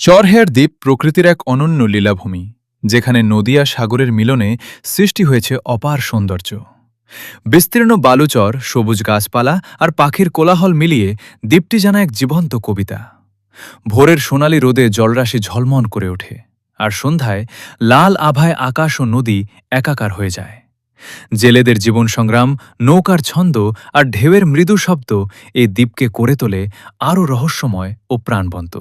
চরহেয়ার দ্বীপ প্রকৃতির এক অনন্য লীলাভূমি, যেখানে নদী আর সাগরের মিলনে সৃষ্টি হয়েছে অপার সৌন্দর্য। বিস্তীর্ণ বালুচর, সবুজ গাছপালা আর পাখির কোলাহল মিলিয়ে দ্বীপটি যেন এক জীবন্ত কবিতা। ভোরের সোনালি রোদে জলরাশি ঝলমল করে ওঠে, আর সন্ধ্যায় লাল আভায় আকাশ ও নদী একাকার হয়ে যায়। জেলেদের জীবন সংগ্রাম, নৌকার ছন্দ আর ঢেউয়ের মৃদু শব্দ এই দ্বীপকে করে তোলে আরও রহস্যময় ও প্রাণবন্ত।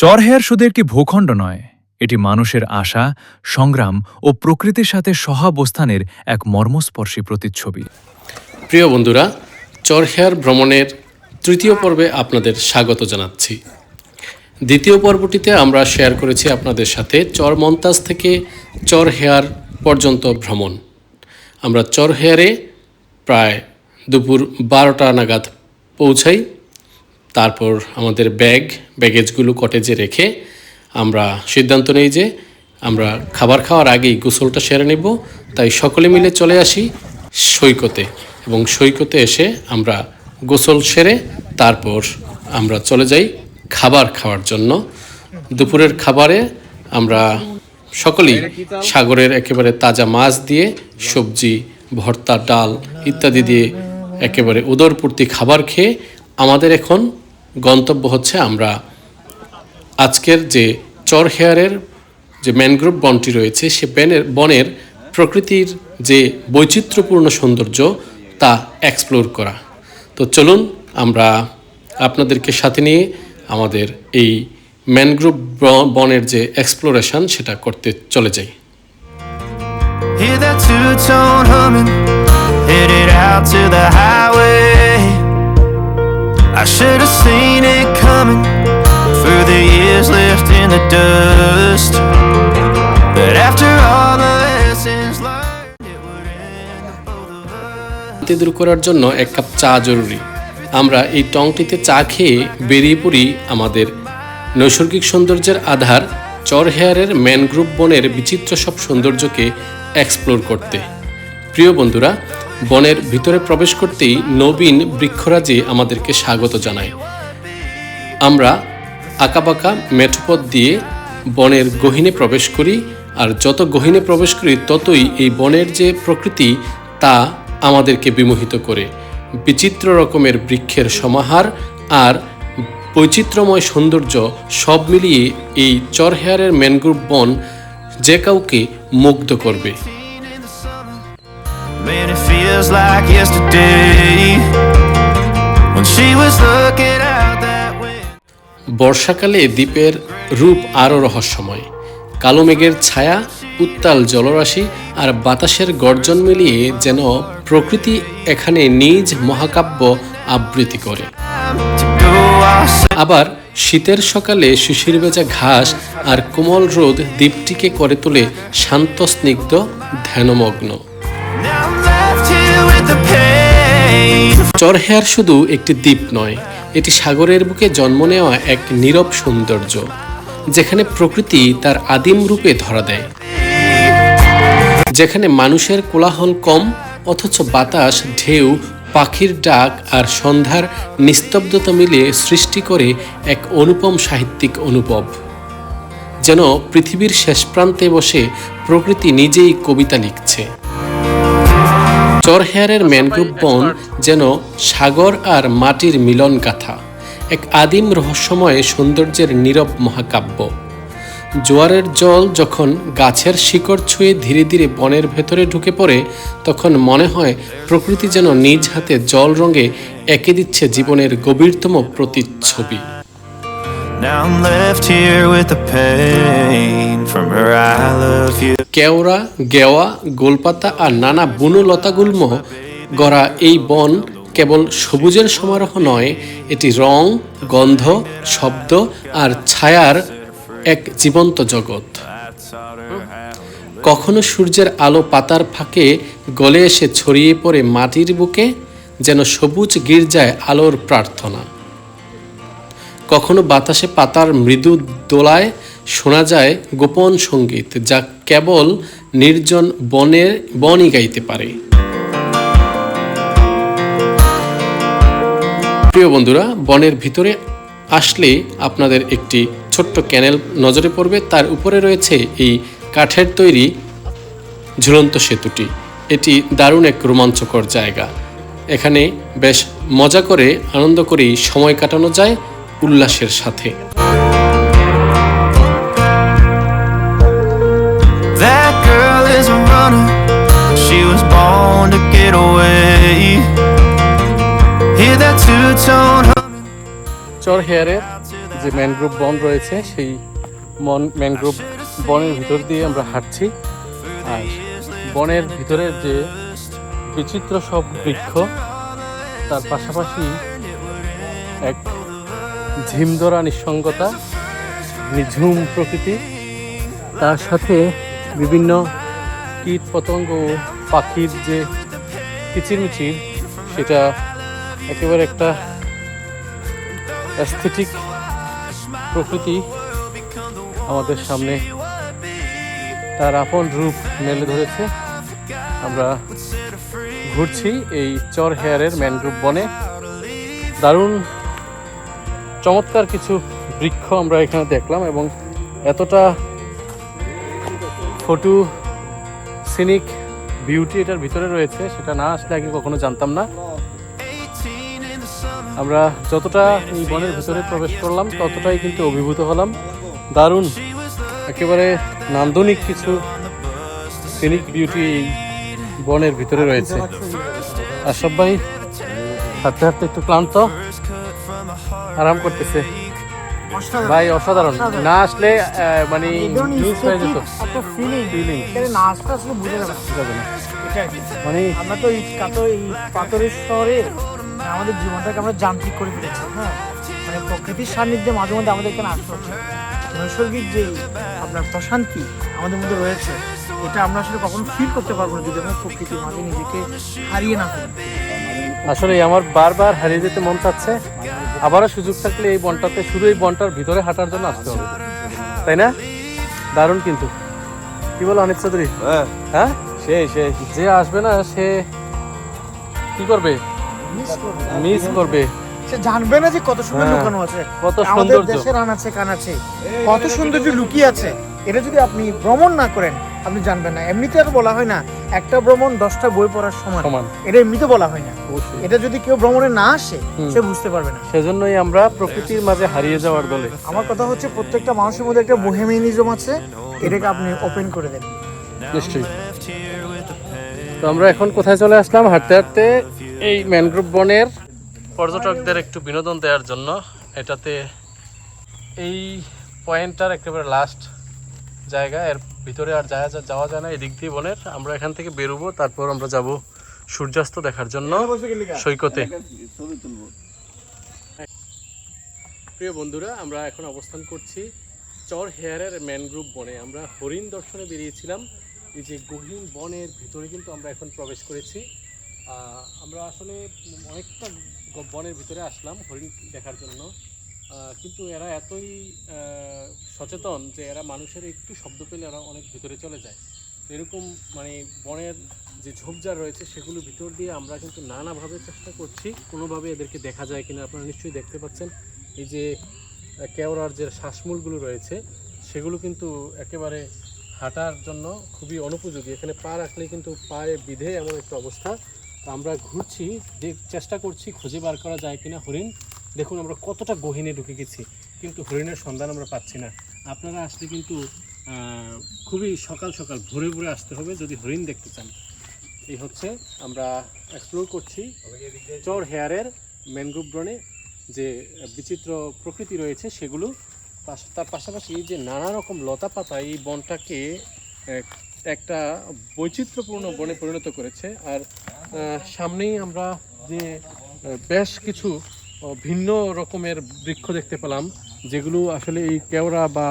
চরহেয়ার শুধু একটি ভূখণ্ড নয়, এটি মানুষের আশা, সংগ্রাম ও প্রকৃতির সাথে সহাবস্থানের এক মর্মস্পর্শী প্রতিচ্ছবি। প্রিয় বন্ধুরা, চরহেয়ার ভ্রমণের তৃতীয় পর্বে আপনাদের স্বাগত জানাচ্ছি। দ্বিতীয় পর্বটিতে আমরা শেয়ার করেছি আপনাদের সাথে চরমন্তাজ থেকে চরহেয়ার পর্যন্ত ভ্রমণ। আমরা চরহেয়ারে প্রায় দুপুর 12টা নাগাদ পৌঁছাই। তারপর আমাদের ব্যাগেজগুলো কটেজে রেখে আমরা সিদ্ধান্ত নেই যে আমরা খাবার খাওয়ার আগেই গোসলটা সেরে নেব। তাই সকলে মিলে চলে আসি সৈকতে, এবং সৈকতে এসে আমরা গোসল সেরে তারপর আমরা চলে যাই খাবার খাওয়ার জন্য। দুপুরের খাবারে আমরা সকলেই সাগরের একেবারে তাজা মাছ দিয়ে সবজি, ভর্তা, ডাল ইত্যাদি দিয়ে একেবারে উদরপূর্তি খাবার খেয়ে আমাদের এখন গন্তব্য হচ্ছে আমরা আজকের যে চরহেয়ারের যে ম্যানগ্রোভ বনটি রয়েছে সে বনের প্রকৃতির যে বৈচিত্র্যপূর্ণ সৌন্দর্য তা এক্সপ্লোর করা। তো চলুন আমরা আপনাদেরকে সাথে নিয়ে আমাদের এই ম্যানগ্রোভ বনের যে এক্সপ্লোরেশন সেটা করতে চলে যাই। Hear that two-tone humming, headed out to the highway. I should have seen it coming for the years left in the dust. But after all the lessons learned, it would end the both of us. দূর করার জন্য এক cup চা জরুরি। আমরা এই টংটিতে চা খেয়ে বেরিয়ে পড়ি আমাদের নৈসর্গিক সৌন্দর্যের আধার চরহেয়ারের ম্যানগ্রোভ বনের বিচিত্র সব সৌন্দর্যকে এক্সপ্লোর করতে। প্রিয় বন্ধুরা, বনের ভিতরে প্রবেশ করতেই নবীন বৃক্ষরাজি আমাদেরকে স্বাগত জানায়। আমরা আঁকাবাঁকা মেঠোপথ দিয়ে বনের গহীনে প্রবেশ করি, আর যত গহীনে প্রবেশ করি ততই এই বনের যে প্রকৃতি তা আমাদেরকে বিমোহিত করে। বিচিত্র রকমের বৃক্ষের সমাহার আর বৈচিত্র্যময় সৌন্দর্য সব মিলিয়ে এই চরহেয়ারের ম্যানগ্রোভ বন যে কাউকে মুগ্ধ করবে। Man, it feels like yesterday when she was looking out that way. বর্ষাকালে দ্বীপের রূপ আরও রহস্যময়। কালো মেঘের ছায়া, উত্তাল জলরাশি আর বাতাসের গর্জন মিলিয়ে যেন প্রকৃতি এখানে নিজ মহাকাব্য আবৃত্তি করে। আবার শীতের সকালে শিশির ভেজা ঘাস আর কোমল রোদ দ্বীপটিকে করে তোলে শান্ত, স্নিগ্ধ, ধ্যানমগ্ন। চরহেয়ার শুধু একটি দ্বীপ নয়, এটি সাগরের বুকে জন্ম নেওয়া এক নীরব সৌন্দর্য, যেখানে প্রকৃতি তার আদিম রূপে ধরা দেয়, যেখানে মানুষের কোলাহল কম অথচ বাতাস, ঢেউ, পাখির ডাক আর সন্ধ্যার নিস্তব্ধতা মিলিয়ে সৃষ্টি করে এক অনুপম সাহিত্যিক অনুভব, যেন পৃথিবীর শেষ প্রান্তে বসে প্রকৃতি নিজেই কবিতা লিখছে। চরহেয়ারের ম্যানগ্রোভ বন যেন সাগর আর মাটির মিলন গাথা, এক আদিম রহস্যময় সৌন্দর্যের নীরব মহাকাব্য। জোয়ারের জল যখন গাছের শিকড় ছুঁয়ে ধীরে ধীরে বনের ভেতরে ঢুকে পড়ে, তখন মনে হয় প্রকৃতি যেন নিজ হাতে জল রঙে এঁকে দিচ্ছে জীবনের গভীরতম প্রতিচ্ছবি। Now I'm left here with the pain from her I love you. কেওড়া, গেওয়া, গোলপাতা আর নানা বনলতাগুল্ম গড়া এই বন কেবল সবুজের সমারোহ নয়, এটি রং, গন্ধ, শব্দ আর ছায়ার এক জীবন্ত জগৎ। কখনো সূর্যের আলো পাতার ফাঁকে গলে এসে ছড়িয়ে পড়ে মাটির বুকে, যেন সবুজ গির্জায় আলোর প্রার্থনা। কখনো বাতাসে পাতার মৃদু দোলায় শোনা যায় গোপন সঙ্গীত, যা কেবল নির্জন বনই গাইতে পারে। প্রিয় বন্ধুরা, বনের ভিতরে আসলে আপনাদের একটি ছোট্ট ক্যানেল নজরে পড়বে, তার উপরে রয়েছে এই কাঠের তৈরি ঝুলন্ত সেতুটি। এটি দারুণ এক রোমাঞ্চকর জায়গা। এখানে বেশ মজা করে আনন্দ করেই সময় কাটানো যায় উল্লাসের সাথে। That girl is a runner, she was born to get away. Hear that two-tone humming. চর হেয়ারের যে ম্যানগ্রোভ বন রয়েছে সেই ম্যানগ্রোভ বনের ভিতর দিয়ে আমরা হাঁটছি। আর বনের ভিতরের যে বিচিত্র সব বৃক্ষ, তার পাশাপাশি এক ঝিমধরা নিঃসঙ্গতা, নিঝুম প্রকৃতি, তার সাথে বিভিন্ন কীট পতঙ্গ ও পাখির যে কিচিরমিচির, সেটা একেবারে একটা অ্যাস্থেটিক প্রকৃতি আমাদের সামনে তার আপন রূপ মেলে ধরেছে। আমরা ঘুরছি এই চর হেয়ারের ম্যানগ্রোভ বনে। দারুণ চমৎকার কিছু বৃক্ষ আমরা এখানে দেখলাম এবং এতটা ফটো সিনিক বিউটি এটার ভিতরে রয়েছে, সেটা না আসলে আগে কখনো জানতাম না। আমরা যতটা এই বনের ভিতরে প্রবেশ করলাম ততটাই কিন্তু অভিভূত হলাম। দারুণ একেবারে নান্দনিক কিছু সিনিক বিউটি এই বনের ভিতরে রয়েছে। আর সবাই হাঁটতে হাঁটতে একটু ক্লান্ত, আরাম করতেছে। ভাই অসাধারণ, না আসলে মানে মিস হয়ে যেত একটা ফিলিং না আসলে আসলে বোঝা যাবে না। মানে আমরা তো এই পাথরের শহরে আমাদের জীবনটাকে আমরা যান্ত্রিক করে ফেলেছি। হ্যাঁ, মানে প্রকৃতির সান্নিধ্যে মাঝে মধ্যে আমাদের এখানে আসতে হচ্ছে। নৈসর্গিক যে আপনার প্রশান্তি আমাদের মধ্যে রয়েছে, এটা আমরা আসলে কখনো ফিল করতে পারবো না যদি আমরা প্রকৃতির মাঝে নিজেকে হারিয়ে না ফেলি। আসলে আমার বারবার হারিয়ে যেতে মন চাচ্ছে। আবারও সুযোগ থাকলে এই বনটাতে, শুধু এই বনটার ভিতরে হাঁটার জন্য আসতে হবে, তাই না? দারুণ কিন্তু, কি বলো অনিত চৌধুরী? হ্যাঁ, যে আসবে না সে কি করবে? মিস করবে। সে জানবে না যে কত সুন্দর লুকানো আছে, কত আমাদের সৌন্দর্য, দেশের আনাচে কানাচে কত সৌন্দর্য লুকিয়ে আছে। এটা যদি আপনি ভ্রমণ না করেন আপনি জানবেন না। এমনিতে আর বলা হয় না একটা ভ্রমণ 10টা বই পড়ার সমান, এটা এমনিতে বলা হয় না। এটা যদি কেউ ভ্রমণে না আসে সে বুঝতে পারবে না। সেজন্যই আমরা প্রকৃতির মাঝে হারিয়ে যাওয়ার দলে। আমার কথা হচ্ছে প্রত্যেকটা মানুষের মধ্যে একটা বোহেমিয়ানিজম আছে, এটাকে আপনি ওপেন করে দেন। নিশ্চয়ই। তো আমরা এখন কোথায় চলে আসলাম? হাঁটতে হাঁটতে এই ম্যানগ্রোভ বনের পর্যটকদের একটু বিনোদন দেওয়ার জন্য। এটাতে এই পয়েন্টটার একেবারে লাস্ট জায়গা, এর ভিতরে আর যাওয়া যায় না এদিক দিয়ে বনের। আমরা এখান থেকে বেরোবো, তারপর আমরা যাব সূর্যাস্ত দেখার জন্য সৈকতে। প্রিয় বন্ধুরা, আমরা এখন অবস্থান করছি চর হেয়ারের ম্যানগ্রোভ বনে। আমরা হরিণ দর্শনে বেরিয়েছিলাম। এই যে গহীন বনের ভিতরে কিন্তু আমরা এখন প্রবেশ করেছি। আমরা আসলে অনেকটা বনের ভিতরে আসলাম হরিণ দেখার জন্য, কিন্তু এরা এতই সচেতন যে এরা মানুষের একটু শব্দ পেলে এরা অনেক ভিতরে চলে যায়। এরকম মানে বনের যে ঝোপঝাড় রয়েছে সেগুলোর ভিতর দিয়ে আমরা কিন্তু নানাভাবে চেষ্টা করছি কোনোভাবে এদেরকে দেখা যায় কিনা। আপনারা নিশ্চয়ই দেখতে পাচ্ছেন এই যে কেওড়ার যে শ্বাসমূলগুলো রয়েছে সেগুলো কিন্তু একেবারে হাঁটার জন্য খুবই অনুপযোগী। এখানে পা রাখলে কিন্তু পায়ে বিধে এমন একটা অবস্থা। আমরা ঘুরছি, চেষ্টা করছি খুঁজে বার করা যায় কিনা হরিণ। দেখুন আমরা কতটা গহীনে ঢুকে গেছি, কিন্তু হরিণের সন্ধান আমরা পাচ্ছি না। আপনারা আসলে কিন্তু খুবই সকাল সকাল ভোরে ভোরে আসতে হবে যদি হরিণ দেখতে চান। এই হচ্ছে আমরা এক্সপ্লোর করছি চর হেয়ারের ম্যানগ্রোভ বনে যে বিচিত্র প্রকৃতি রয়েছে সেগুলো। তার পাশাপাশি এই যে নানা রকম লতা পাতা এই বনটাকে একটা বৈচিত্র্যপূর্ণ বনে পরিণত করেছে। আর সামনেই আমরা যে বেশ কিছু ভিন্ন রকমের বৃক্ষ দেখতে পেলাম, যেগুলো আসলে এই কেওড়া বা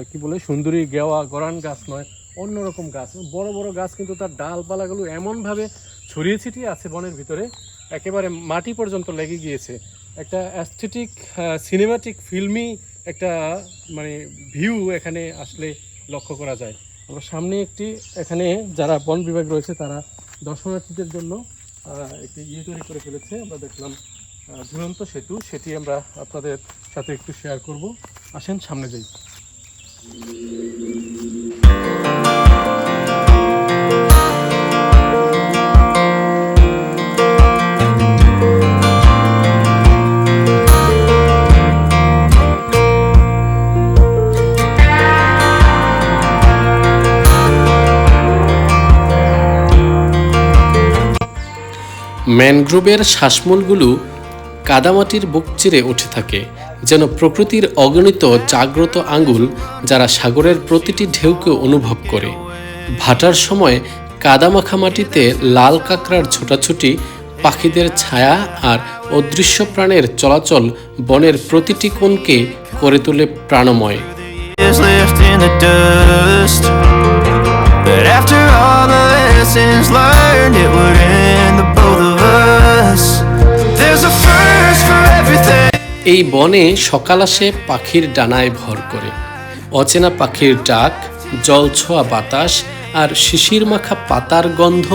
কি বলে সুন্দরী গেওয়া গরান গাছ নয়, অন্যরকম গাছ, বড় বড় গাছ, কিন্তু তার ডালপালাগুলো এমনভাবে ছড়িয়ে ছিটিয়ে আছে বনের ভিতরে, একেবারে মাটি পর্যন্ত লেগে গিয়েছে। একটা অ্যাস্থেটিক সিনেমাটিক ফিল্মি একটা মানে ভিউ এখানে আসলে লক্ষ্য করা যায়। আমরা সামনে একটি এখানে যারা বন বিভাগ রয়েছে তারা দর্শনার্থীদের জন্য একটি তৈরি করে ফেলেছে। আমরা দেখলাম ঝুলন্ত সেতু, সেটি আমরা আপনাদের সাথে একটু শেয়ার করব। আসেন সামনে যাই। ম্যানগ্রোভের শ্বাসমূলগুলো কাদামাটির বুক চিরে উঠে থাকে, যেন প্রকৃতির অগণিত জাগ্রত আঙ্গুল, যারা সাগরের প্রতিটি ঢেউকে অনুভব করে। ভাটার সময় কাদামাখা মাটিতে লাল কাঁকড়ার ছোটাছুটি, পাখিদের ছায়া আর অদৃশ্য প্রাণের চলাচল বনের প্রতিটি কোণকে করে তোলে প্রাণময়। Is left in the dust. But after all the lessons learned, it would end the both of us. There's a first for everything. এই বনে সকাল আসে পাখির ডানায় ভর করে। অচেনা পাখির ডাক, জলছোঁয়া বাতাস আর শিশির মাখা পাতার গন্ধ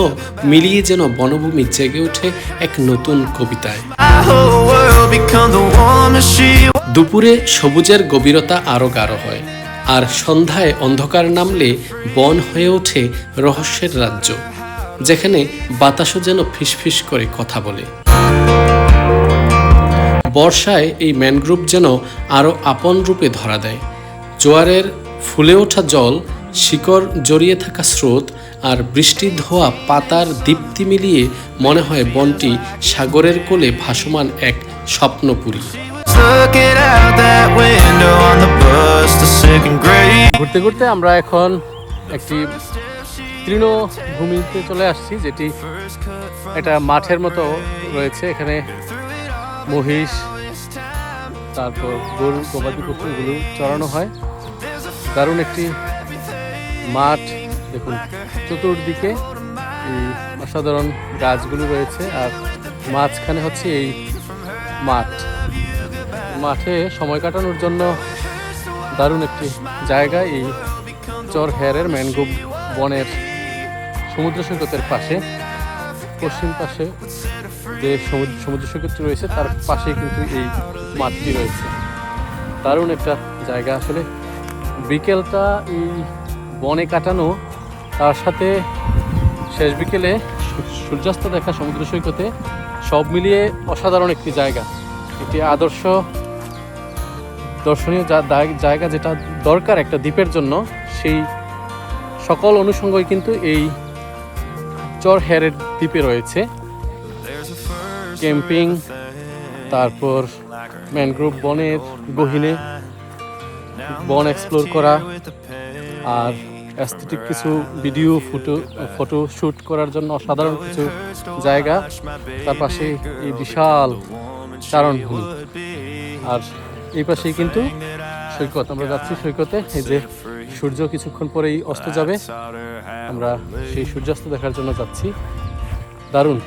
মিলিয়ে যেন বনভূমি জেগে ওঠে এক নতুন কবিতায়। My whole world become the warm as she. দুপুরে সবুজের গভীরতা আরও গাঢ় হয়, আর সন্ধ্যায় অন্ধকার নামলে বন হয়ে ওঠে রহস্যের রাজ্য, যেখানে বাতাসও যেন ফিসফিস করে কথা বলে। বর্ষায় এই ম্যানগ্রোভ যেন আরও আপন রূপে ধরা দেয়। জোয়ারের ফুলে ওঠা জল, শিকড় জড়িয়ে থাকা স্রোত আর বৃষ্টি ধোয়া পাতার দীপ্তি মিলিয়ে মনে হয় বনটি সাগরের কোলে ভাসমান এক স্বপ্নপুরী। Looking out that window on the bus to second grade. ঘুরতে ঘুরতে আমরা এখন একটি তৃণভূমিতে চলে আসছি, যেটি একটা মাঠের মতো রয়েছে। এখানে মহিষ, তারপর গরু, গবাদি পশুগুলো চড়ানো হয়। দারুণ একটি মাঠ। দেখুন চতুর্দিকে এই অসাধারণ গাছগুলো রয়েছে, আর মাঝখানে হচ্ছে এই মাঠ। মাঠে সময় কাটানোর জন্য দারুণ একটি জায়গা এই চরহেয়ারের ম্যানগ্রোভ বনের সমুদ্র সৈকতের পাশে। পশ্চিম পাশে যে সমুদ্র সৈকতটি রয়েছে তার পাশেই কিন্তু এই মাঠটি রয়েছে। দারুণ একটা জায়গা আসলে। বিকেলটা এই বনে কাটানো, তার সাথে শেষ বিকেলে সূর্যাস্ত দেখা সমুদ্র সৈকতে, সব মিলিয়ে অসাধারণ একটি জায়গা। একটি আদর্শ দর্শনীয় জায়গা, যেটা দরকার একটা দ্বীপের জন্য, সেই সকল অনুষঙ্গই কিন্তু এই চরহেয়ারের দ্বীপে রয়েছে। ক্যাম্পিং, তারপর ম্যানগ্রোভ বনের গহীনে বন এক্সপ্লোর করা, আর অ্যাস্থেটিক কিছু ভিডিও ফটো শ্যুট করার জন্য অসাধারণ কিছু জায়গা। তার পাশে এই বিশাল চারণভূমি, আর এই পাশেই কিন্তু সৈকত। আমরা যাচ্ছি সৈকতে। এই যে সূর্য কিছুক্ষণ পরেই অস্ত যাবে, আমরা সেই সূর্যাস্ত দেখার জন্য যাচ্ছি। দারুণ,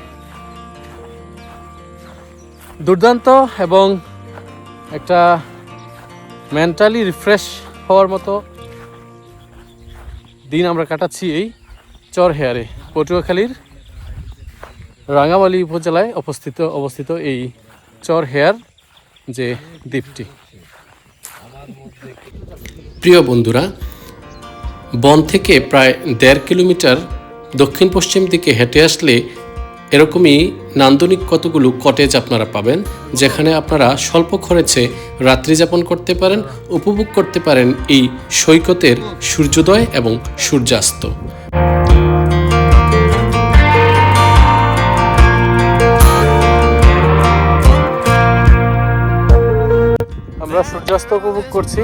দুর্দান্ত এবং একটা মেন্টালি রিফ্রেশ হওয়ার মতো দিন আমরা কাটাচ্ছি এই চরহেয়ারে। পটুয়াখালীর রাঙ্গামালী উপজেলায় অবস্থিত এই চরহেয়ার যে দ্বীপটি। প্রিয় বন্ধুরা, বন থেকে প্রায় 1.5 কিলোমিটার দক্ষিণ পশ্চিম দিকে হেঁটে আসলে এরকমই নান্দনিক কতগুলো কটেজ আপনারা পাবেন, যেখানে আপনারা স্বল্প খরচে রাত্রি যাপন করতে পারেন, উপভোগ করতে পারেন এই সৈকতের সূর্যোদয় এবং সূর্যাস্ত। আমরা সূর্যাস্ত উপভোগ করছি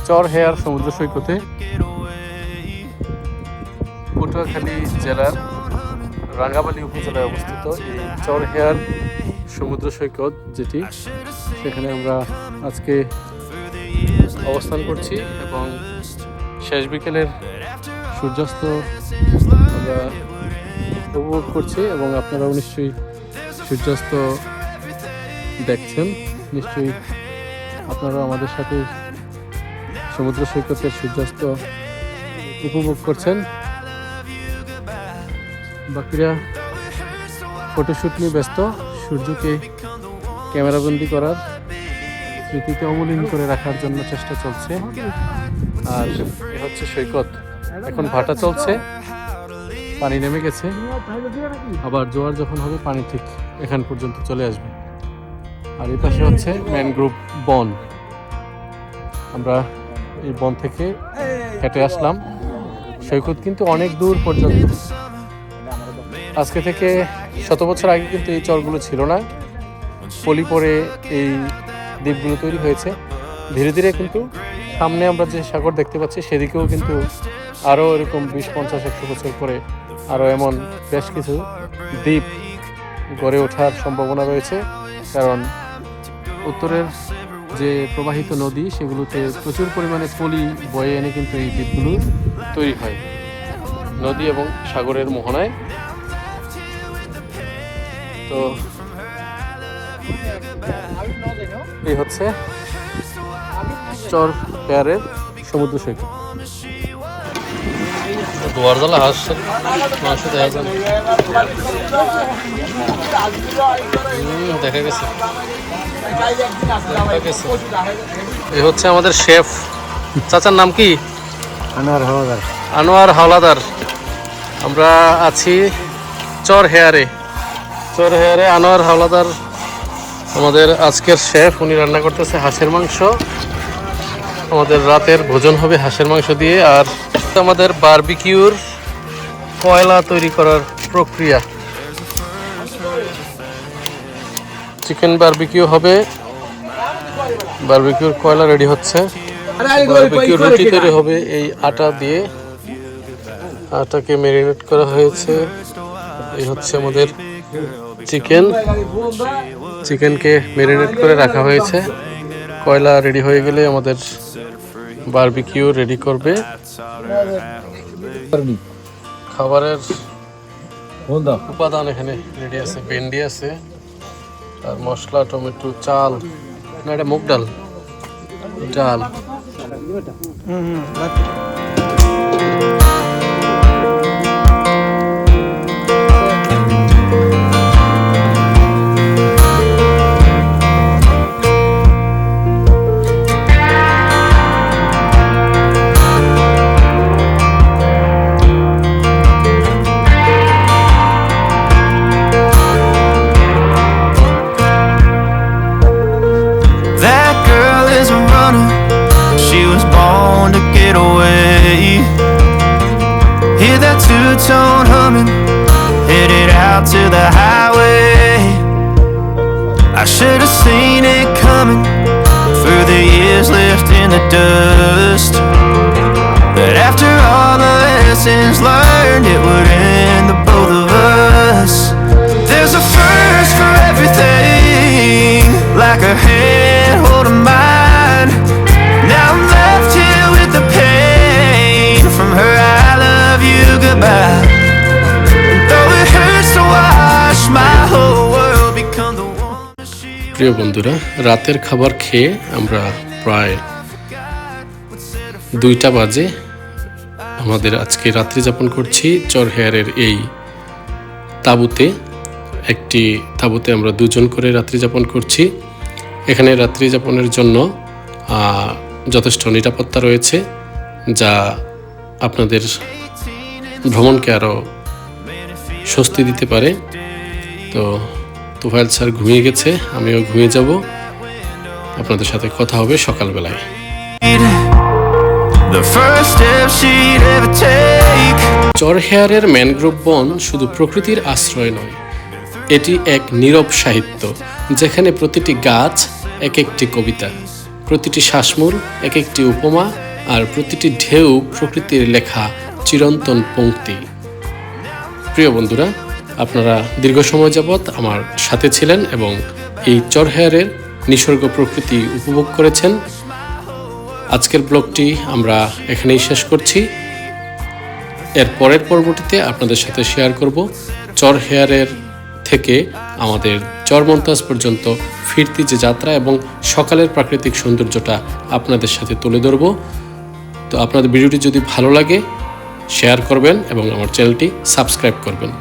চরহেয়ার সমুদ্র সৈকতে। পটুয়াখালী জেলার রাঙ্গামালী উপজেলায় অবস্থিত এই চরহেয়ার সমুদ্র সৈকত, যেটি সেখানে আমরা আজকে অবস্থান করছি এবং শেষ বিকেলের সূর্যাস্ত আমরা উপভোগ করছি। এবং আপনারাও নিশ্চয়ই সূর্যাস্ত দেখছেন, নিশ্চয়ই আপনারা আমাদের সাথে সমুদ্র সৈকতের সূর্যাস্ত উপভোগ করছেন। বাকিরা ফটোশ্যুট নিয়ে ব্যস্ত, সূর্যকে ক্যামেরাবন্দি করার স্মৃতিকে অমলিন করে রাখার জন্য চেষ্টা চলছে। আর এ হচ্ছে সৈকত, এখন ভাটা চলছে, পানি নেমে গেছে, আবার জোয়ার যখন হবে পানি ঠিক এখান পর্যন্ত চলে আসবে। আর এই পাশে হচ্ছে ম্যানগ্রোভ বন। আমরা এই বন থেকে হেঁটে আসলাম। সৈকত কিন্তু অনেক দূর পর্যন্ত। আজকে থেকে 100 বছর আগে কিন্তু এই চরগুলো ছিল না, পলি পরে এই দ্বীপগুলো তৈরি হয়েছে। ধীরে ধীরে কিন্তু সামনে আমরা যে সাগর দেখতে পাচ্ছি সেদিকেও কিন্তু আরও এরকম 20, 50, 100 বছর পরে আরও এমন বেশ কিছু দ্বীপ গড়ে ওঠার সম্ভাবনা রয়েছে। কারণ উত্তরের যে প্রবাহিত নদী সেগুলোতে প্রচুর পরিমাণে পলি বয়ে এনে কিন্তু এই দ্বীপগুলো তৈরি হয় নদী এবং সাগরের মোহনায়। তো এই হচ্ছে চর পেয়ারের সমুদ্র সৈকত। দুয়ারজালা হাঁস মাংস দেখা যায়, দেখা গেছে। এই হচ্ছে আমাদের শেফ। চাচার নাম কি? আনোয়ার হাওলাদার। আমরা আছি চর হেয়ারে। আনোয়ার হাওলাদার আমাদের আজকের শেফ। উনি রান্না করতেছে হাঁসের মাংস। আমাদের রাতের ভোজন হবে হাঁসের মাংস দিয়ে। আর আমাদের বারবিকিউর কয়লা তৈরি করার প্রক্রিয়া, চিকেন বারবিকিউ হবে। বারবিকিউর কয়লা রেডি হচ্ছে। বারবিকিউর রুটি তৈরি হবে এই আটা দিয়ে। আটাকে ম্যারিনেট করা হয়েছে। এই হচ্ছে আমাদের চিকেনকে ম্যারিনেট করে রাখা হয়েছে। কয়লা রেডি হয়ে গেলে আমাদের বারবিকিউ রেডি করবে। খাবারের উপাদান এখানে রেডি আছে। ভেন্ডি আছে, আর মশলা, টমেটো, চাল, না এটা মুগ ডাল, ডাল। That girl is a runner, she was born to get away. Hear that two-tone humming, headed out to the highway. I should have seen it coming through the years left in the dust. But after all the lessons learned, it would end the both of us. There's a first for everything, like a hand holding mine. Now I'm left here with the pain from her I love you goodbye. And though it hurts to watch my whole world become the one she প্রিয় বন্ধুরা, রাতের খাবার খেয়ে আমরা প্রায় 2টা বাজে আমাদের আজকে রাত্রি যাপন করছি চর হেয়ারের এই তাঁবুতে। একটি তাঁবুতে আমরা 2 জন করে রাত্রি যাপন করছি। এখানে রাত্রি যাপনের জন্য যথেষ্ট নিরাপত্তা রয়েছে, যা আপনাদের ভ্রমণকে আরও স্বস্তি দিতে পারে। তো তুফাইল স্যার ঘুমিয়ে গেছে, আমিও ঘুমিয়ে যাব। আপনাদের সাথে কথা হবে সকালবেলায়। the first step she'd ever take. Char হেয়ারের mangrove বন শুধু প্রকৃতির আশ্রয় নয়, এটি এক নীরব সাহিত্য, যেখানে প্রতিটি গাছ এক একটি কবিতা, প্রতিটি শ্বাসমূল এক একটি উপমা, আর প্রতিটি ঢেউ প্রকৃতির লেখা চিরন্তন পংক্তি। প্রিয় বন্ধুরা, আপনারা দীর্ঘ সময় যাবৎ আমার সাথে ছিলেন এবং এই চর হেয়ারের নিসর্গ প্রকৃতি উপভোগ করেছেন। আজকের ব্লগটি আমরা এখানেই শেষ করছি। এর পরের পর্বটিতে আপনাদের সাথে শেয়ার করব চর হেয়ারের থেকে আমাদের চর মন্তাজ পর্যন্ত ফিরতি যে যাত্রা এবং সকালের প্রাকৃতিক সৌন্দর্যটা আপনাদের সাথে তুলে ধরব। তো আপনাদের ভিডিওটি যদি ভালো লাগে শেয়ার করবেন এবং আমার চ্যানেলটি সাবস্ক্রাইব করবেন।